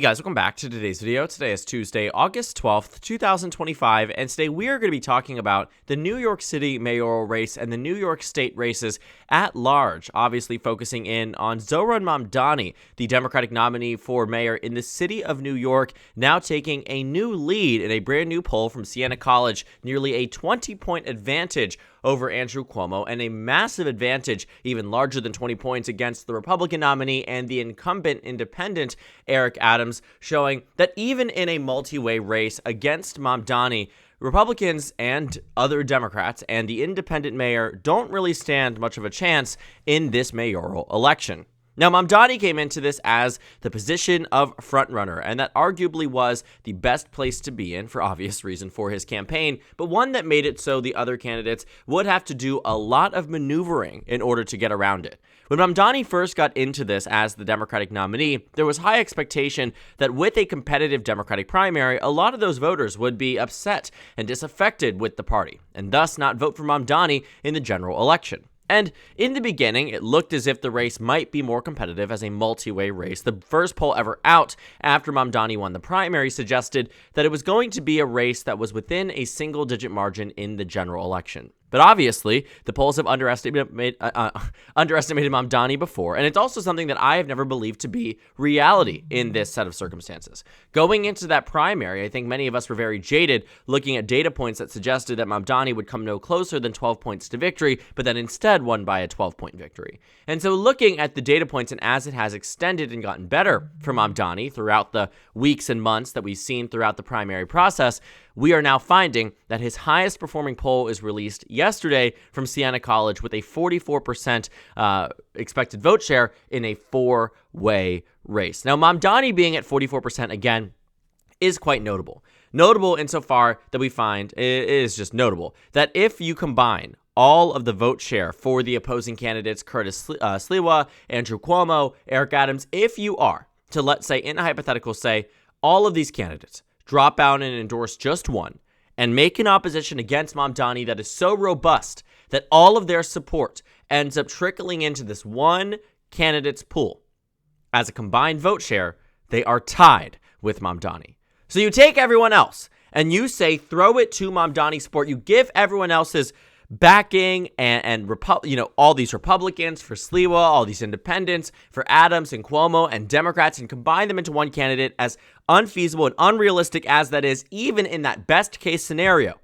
Hey guys, welcome back to today's video. Today is Tuesday, August 12th, 2025, and today we are going to be talking about the New York City mayoral race and the New York State races at large, obviously focusing in on Zohran Mamdani, the Democratic nominee for mayor in the city of New York, now taking a new lead in a brand new poll from Siena College, nearly a 20-point advantage over Andrew Cuomo, and a massive advantage, even larger than 20 points, against the Republican nominee and the incumbent independent Eric Adams, showing that even in a multi-way race against Mamdani, Republicans and other Democrats and the independent mayor don't really stand much of a chance in this mayoral election. Now, Mamdani came into this as the position of frontrunner, and that arguably was the best place to be in, for obvious reason, for his campaign, but one that made it so the other candidates would have to do a lot of maneuvering in order to get around it. When Mamdani first got into this as the Democratic nominee, there was high expectation that with a competitive Democratic primary, a lot of those voters would be upset and disaffected with the party, and thus not vote for Mamdani in the general election. And in the beginning, it looked as if the race might be more competitive as a multi-way race. The first poll ever out after Mamdani won the primary suggested that it was going to be a race that was within a single-digit margin in the general election. But obviously, the polls have underestimated Mamdani before, and it's also something that I have never believed to be reality in this set of circumstances. Going into that primary, I think many of us were very jaded looking at data points that suggested that Mamdani would come no closer than 12 points to victory, but then instead won by a 12-point victory. And so looking at the data points, and as it has extended and gotten better for Mamdani throughout the weeks and months that we've seen throughout the primary process, we are now finding that his highest performing poll is released yesterday from Siena College with a 44% expected vote share in a four-way race. Now, Mamdani being at 44% again is quite notable. Notable insofar that we find, it is just notable, that if you combine all of the vote share for the opposing candidates, Curtis Sliwa, Andrew Cuomo, Eric Adams, if you are to, let's say, in a hypothetical, say, all of these candidates drop out and endorse just one, and make an opposition against Mamdani that is so robust that all of their support ends up trickling into this one candidate's pool. As a combined vote share, they are tied with Mamdani. So you take everyone else, and you say, throw it to Mamdani's support. You give everyone else's backing and all these Republicans for Sliwa, all these independents for Adams and Cuomo and Democrats, and combine them into one candidate, as unfeasible and unrealistic as that is, even in that best case scenario,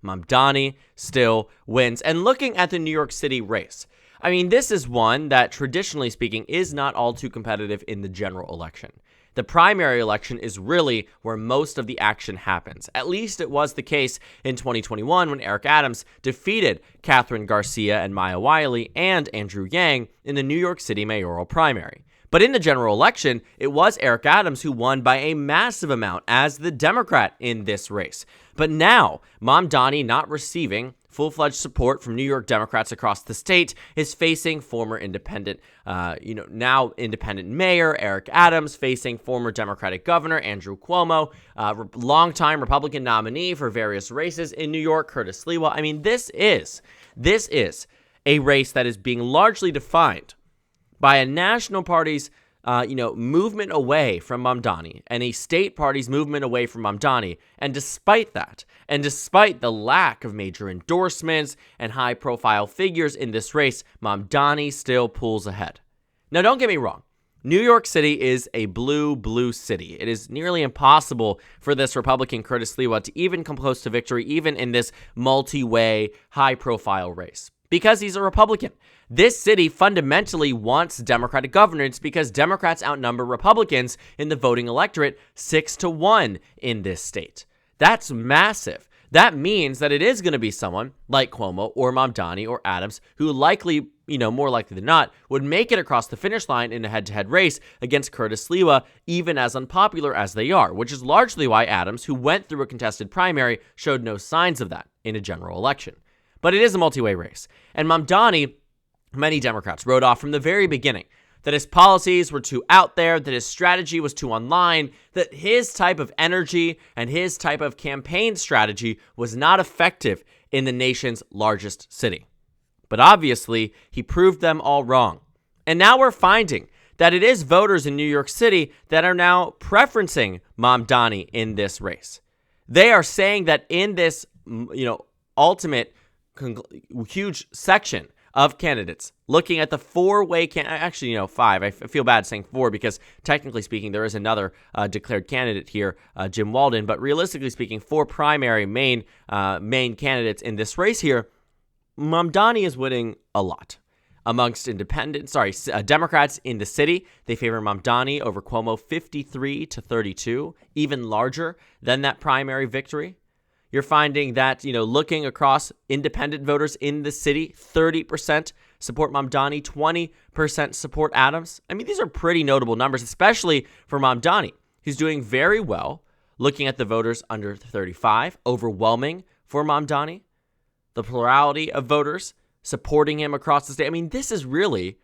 Mamdani still wins. And looking at the New York City race, I mean, this is one that traditionally speaking is not all too competitive in the general election. The primary election is really where most of the action happens. At least it was the case in 2021 when Eric Adams defeated Catherine Garcia and Maya Wiley and Andrew Yang in the New York City mayoral primary. But in the general election, it was Eric Adams who won by a massive amount as the Democrat in this race. But now, Mamdani not receiving full-fledged support from New York Democrats across the state is facing former independent, now independent mayor Eric Adams, facing former Democratic governor Andrew Cuomo, longtime Republican nominee for various races in New York, Curtis Sliwa. I mean, this is a race that is being largely defined by a national party's movement away from Mamdani and a state party's movement away from Mamdani. And despite that, and despite the lack of major endorsements and high-profile figures in this race, Mamdani still pulls ahead. Now, don't get me wrong. New York City is a blue city. It is nearly impossible for this Republican Curtis Sliwa to even come close to victory, even in this multi-way, high-profile race, because he's a Republican. This city fundamentally wants Democratic governance because Democrats outnumber Republicans in the voting electorate 6-1 in this state. That's massive. That means that it is going to be someone like Cuomo or Mamdani or Adams who likely, more likely than not, would make it across the finish line in a head-to-head race against Curtis Sliwa, even as unpopular as they are, which is largely why Adams, who went through a contested primary, showed no signs of that in a general election. But it is a multi-way race, and Mamdani, many Democrats wrote off from the very beginning that his policies were too out there, that his strategy was too online, that his type of energy and his type of campaign strategy was not effective in the nation's largest city. But obviously, he proved them all wrong. And now we're finding that it is voters in New York City that are now preferencing Mamdani in this race. They are saying that in this, ultimate huge section of candidates, looking at the four-way five. I feel bad saying four because technically speaking, there is another declared candidate here, Jim Walden. But realistically speaking, four primary main candidates in this race here, Mamdani is winning a lot. Amongst Democrats in the city, they favor Mamdani over Cuomo 53-32, even larger than that primary victory. You're finding that, looking across independent voters in the city, 30% support Mamdani, 20% support Adams. I mean, these are pretty notable numbers, especially for Mamdani, who's doing very well. Looking at the voters under 35, overwhelming for Mamdani. The plurality of voters supporting him across the state. I mean, this is really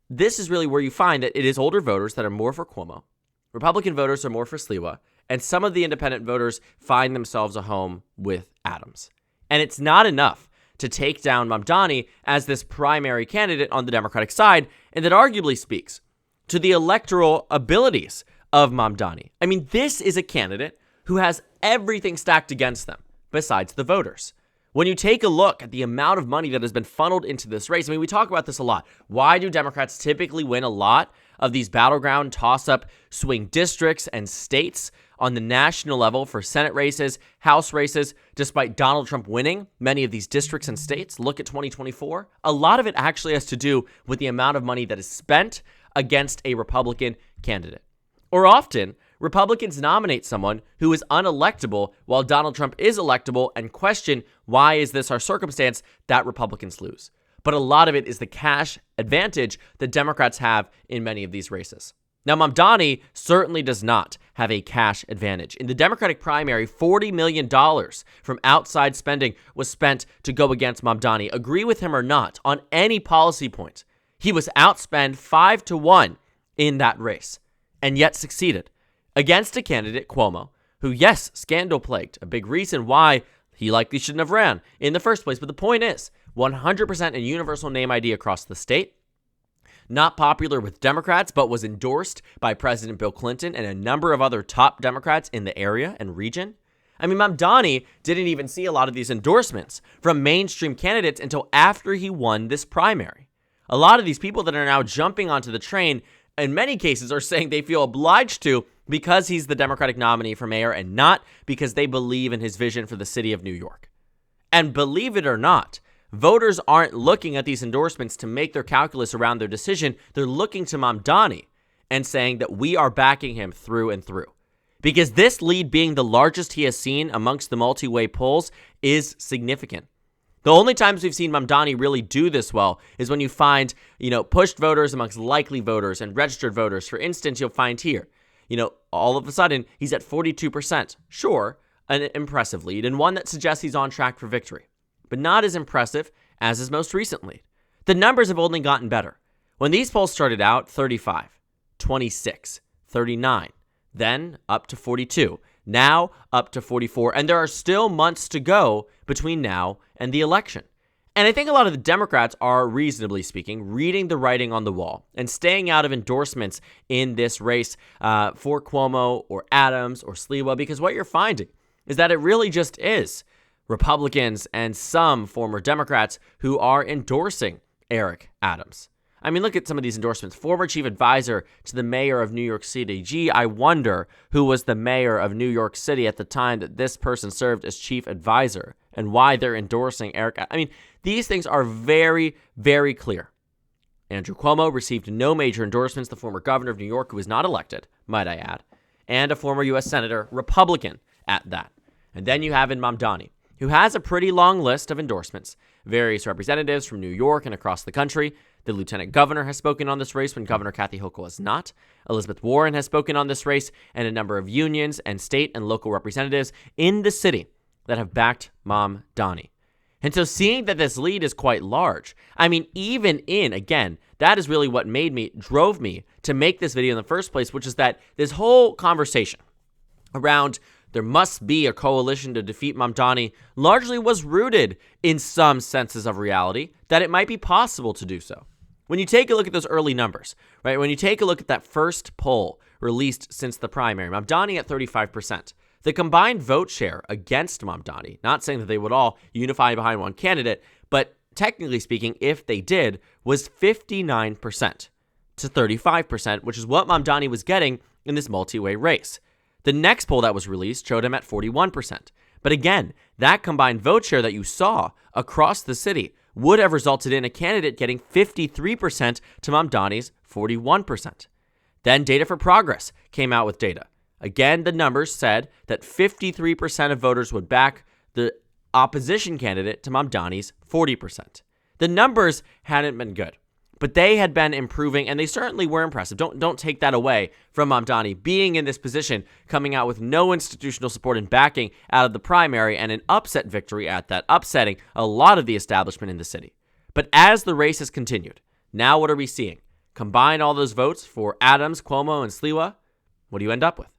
where you find that it is older voters that are more for Cuomo. Republican voters are more for Sliwa. And some of the independent voters find themselves a home with Adams. And it's not enough to take down Mamdani as this primary candidate on the Democratic side, and that arguably speaks to the electoral abilities of Mamdani. I mean, this is a candidate who has everything stacked against them besides the voters. When you take a look at the amount of money that has been funneled into this race, I mean, we talk about this a lot. Why do Democrats typically win a lot of these battleground toss-up swing districts and states on the national level for Senate races, House races, despite Donald Trump winning many of these districts and states? Look at 2024. A lot of it actually has to do with the amount of money that is spent against a Republican candidate. Or often, Republicans nominate someone who is unelectable while Donald Trump is electable and question, why is this our circumstance, that Republicans lose. But a lot of it is the cash advantage that Democrats have in many of these races. Now, Mamdani certainly does not have a cash advantage. In the Democratic primary, $40 million from outside spending was spent to go against Mamdani. Agree with him or not, on any policy point, he was outspent 5-1 in that race, and yet succeeded against a candidate, Cuomo, who, yes, scandal-plagued, a big reason why he likely shouldn't have ran in the first place. But the point is, 100% a universal name ID across the state. Not popular with Democrats, but was endorsed by President Bill Clinton and a number of other top Democrats in the area and region. I mean, Mamdani didn't even see a lot of these endorsements from mainstream candidates until after he won this primary. A lot of these people that are now jumping onto the train, in many cases, are saying they feel obliged to because he's the Democratic nominee for mayor and not because they believe in his vision for the city of New York. And believe it or not, voters aren't looking at these endorsements to make their calculus around their decision. They're looking to Mamdani and saying that we are backing him through and through. Because this lead being the largest he has seen amongst the multi-way polls is significant. The only times we've seen Mamdani really do this well is when you find, pushed voters amongst likely voters and registered voters. For instance, you'll find here, all of a sudden he's at 42%. Sure, an impressive lead and one that suggests he's on track for victory, but not as impressive as his most recent lead. The numbers have only gotten better. When these polls started out, 35, 26, 39, then up to 42, now up to 44, and there are still months to go between now and the election. And I think a lot of the Democrats are, reasonably speaking, reading the writing on the wall and staying out of endorsements in this race for Cuomo or Adams or Sliwa, because what you're finding is that it really just is Republicans and some former Democrats who are endorsing Eric Adams. I mean, look at some of these endorsements. Former chief advisor to the mayor of New York City. Gee, I wonder who was the mayor of New York City at the time that this person served as chief advisor and why they're endorsing Eric. I mean, these things are very, very clear. Andrew Cuomo received no major endorsements. The former governor of New York, who was not elected, might I add, and a former U.S. senator, Republican at that. And then you have in Mamdani, who has a pretty long list of endorsements. Various representatives from New York and across the country. The lieutenant governor has spoken on this race when Governor Kathy Hochul has not. Elizabeth Warren has spoken on this race, and a number of unions and state and local representatives in the city that have backed Mamdani. And so seeing that this lead is quite large, I mean, even again, that is really what drove me to make this video in the first place, which is that this whole conversation around there must be a coalition to defeat Mamdani largely was rooted in some senses of reality that it might be possible to do so. When you take a look at those early numbers, right? When you take a look at that first poll released since the primary, Mamdani at 35%. The combined vote share against Mamdani, not saying that they would all unify behind one candidate, but technically speaking, if they did, was 59% to 35%, which is what Mamdani was getting in this multi-way race. The next poll that was released showed him at 41%. But again, that combined vote share that you saw across the city would have resulted in a candidate getting 53% to Mamdani's 41%. Then Data for Progress came out with data. Again, the numbers said that 53% of voters would back the opposition candidate to Mamdani's 40%. The numbers hadn't been good, but they had been improving, and they certainly were impressive. Don't take that away from Mamdani being in this position, coming out with no institutional support and backing out of the primary, and an upset victory at that, upsetting a lot of the establishment in the city. But as the race has continued, now what are we seeing? Combine all those votes for Adams, Cuomo, and Sliwa, what do you end up with?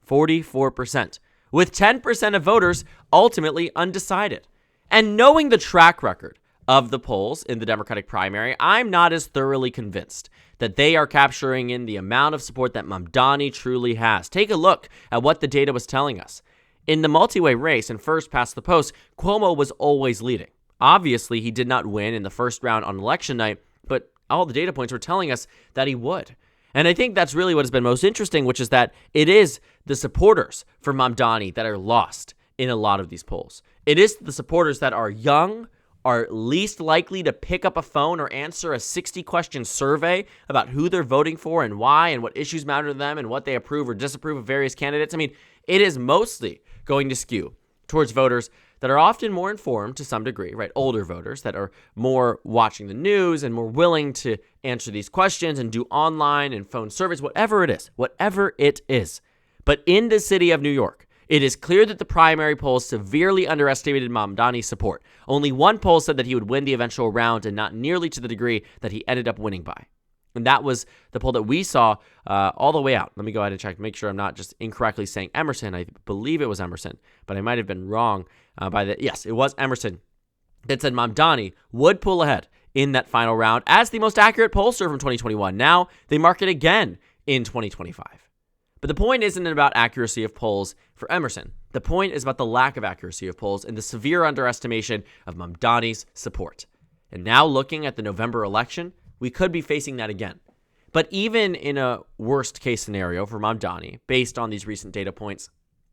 44%, with 10% of voters ultimately undecided. And knowing the track record of the polls in the Democratic primary, I'm not as thoroughly convinced that they are capturing in the amount of support that Mamdani truly has. Take a look at what the data was telling us. In the multi-way race and first past the post, Cuomo was always leading. Obviously, he did not win in the first round on election night, but all the data points were telling us that he would. And I think that's really what has been most interesting, which is that it is the supporters for Mamdani that are lost in a lot of these polls. It is the supporters that are young, are least likely to pick up a phone or answer a 60-question survey about who they're voting for and why and what issues matter to them and what they approve or disapprove of various candidates. I mean, it is mostly going to skew towards voters that are often more informed to some degree, right? Older voters that are more watching the news and more willing to answer these questions and do online and phone surveys, whatever it is. But in the city of New York, it is clear that the primary polls severely underestimated Mamdani's support. Only one poll said that he would win the eventual round, and not nearly to the degree that he ended up winning by. And that was the poll that we saw all the way out. Let me go ahead and check, make sure I'm not just incorrectly saying Emerson. I believe it was Emerson, but I might have been wrong Yes, it was Emerson that said Mamdani would pull ahead in that final round as the most accurate pollster from 2021. Now they mark it again in 2025. But the point isn't about accuracy of polls for Emerson. The point is about the lack of accuracy of polls and the severe underestimation of Mamdani's support. And now looking at the November election, we could be facing that again. But even in a worst case scenario for Mamdani, based on these recent data points,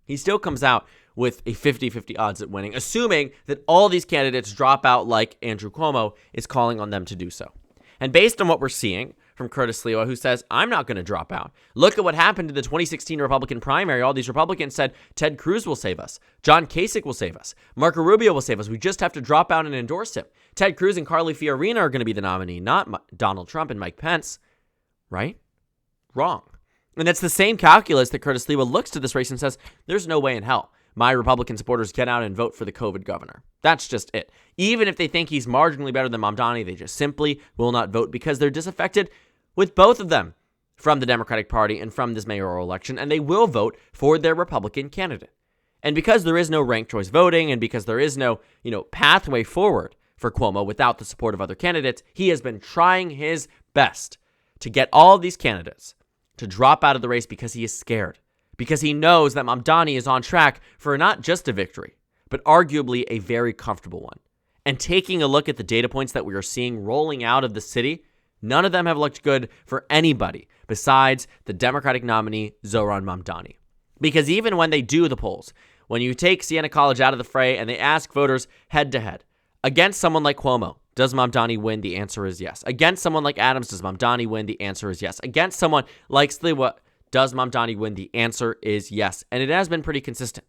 he still comes out with a 50-50 odds at winning, assuming that all these candidates drop out like Andrew Cuomo is calling on them to do so. And based on what we're seeing from Curtis Sliwa, who says, I'm not going to drop out. Look at what happened in the 2016 Republican primary. All these Republicans said, Ted Cruz will save us. John Kasich will save us. Marco Rubio will save us. We just have to drop out and endorse him. Ted Cruz and Carly Fiorina are going to be the nominee, not Donald Trump and Mike Pence. Right? Wrong. And that's the same calculus that Curtis Sliwa looks to this race and says, there's no way in hell my Republican supporters get out and vote for the COVID governor. That's just it. Even if they think he's marginally better than Mamdani, they just simply will not vote because they're disaffected with both of them from the Democratic Party and from this mayoral election, and they will vote for their Republican candidate. And because there is no ranked choice voting and because there is no, pathway forward for Cuomo without the support of other candidates, he has been trying his best to get all of these candidates to drop out of the race because he is scared, because he knows that Mamdani is on track for not just a victory, but arguably a very comfortable one. And taking a look at the data points that we are seeing rolling out of the city, none of them have looked good for anybody besides the Democratic nominee, Zohran Mamdani. Because even when they do the polls, when you take Siena College out of the fray and they ask voters head-to-head, against someone like Cuomo, does Mamdani win? The answer is yes. Against someone like Adams, does Mamdani win? The answer is yes. Against someone like Sliwa, does Mamdani win? The answer is yes. And it has been pretty consistent.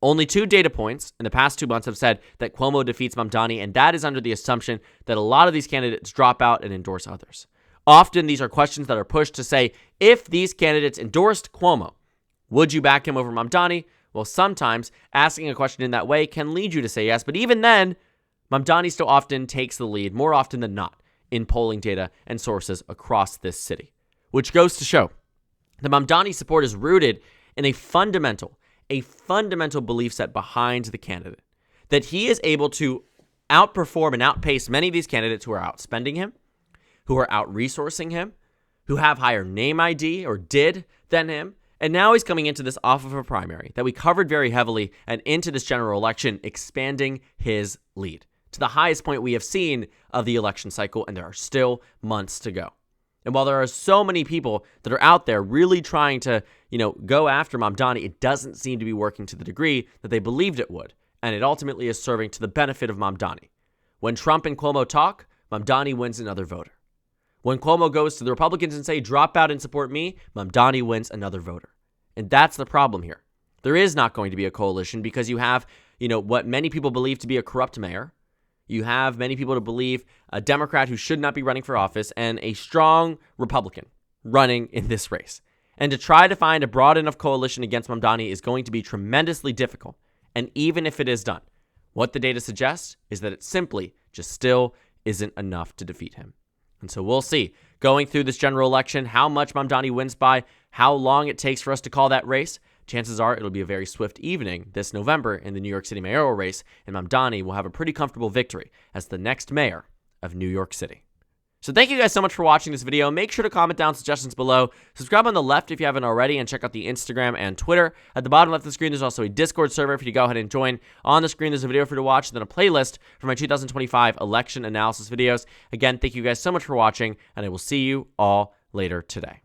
Only 2 data points in the past 2 months have said that Cuomo defeats Mamdani, and that is under the assumption that a lot of these candidates drop out and endorse others. Often these are questions that are pushed to say, if these candidates endorsed Cuomo, would you back him over Mamdani? Well, sometimes asking a question in that way can lead you to say yes, but even then, Mamdani still often takes the lead, more often than not, in polling data and sources across this city, which goes to show that Mamdani support is rooted in a fundamental belief set behind the candidate, that he is able to outperform and outpace many of these candidates who are outspending him, who are out-resourcing him, who have higher name ID or did than him. And now he's coming into this off of a primary that we covered very heavily and into this general election, expanding his lead to the highest point we have seen of the election cycle, and there are still months to go. And while there are so many people that are out there really trying to, go after Mamdani, it doesn't seem to be working to the degree that they believed it would. And it ultimately is serving to the benefit of Mamdani. When Trump and Cuomo talk, Mamdani wins another voter. When Cuomo goes to the Republicans and say, drop out and support me, Mamdani wins another voter. And that's the problem here. There is not going to be a coalition because you have, what many people believe to be a corrupt mayor. You have many people to believe a Democrat who should not be running for office and a strong Republican running in this race. And to try to find a broad enough coalition against Mamdani is going to be tremendously difficult. And even if it is done, what the data suggests is that it simply just still isn't enough to defeat him. And so we'll see, going through this general election, how much Mamdani wins by, how long it takes for us to call that race. Chances are it'll be a very swift evening this November in the New York City mayoral race, and Mamdani will have a pretty comfortable victory as the next mayor of New York City. So thank you guys so much for watching this video. Make sure to comment down suggestions below. Subscribe on the left if you haven't already, and check out the Instagram and Twitter. At the bottom left of the screen, there's also a Discord server for you to go ahead and join. On the screen, there's a video for you to watch, and then a playlist for my 2025 election analysis videos. Again, thank you guys so much for watching, and I will see you all later today.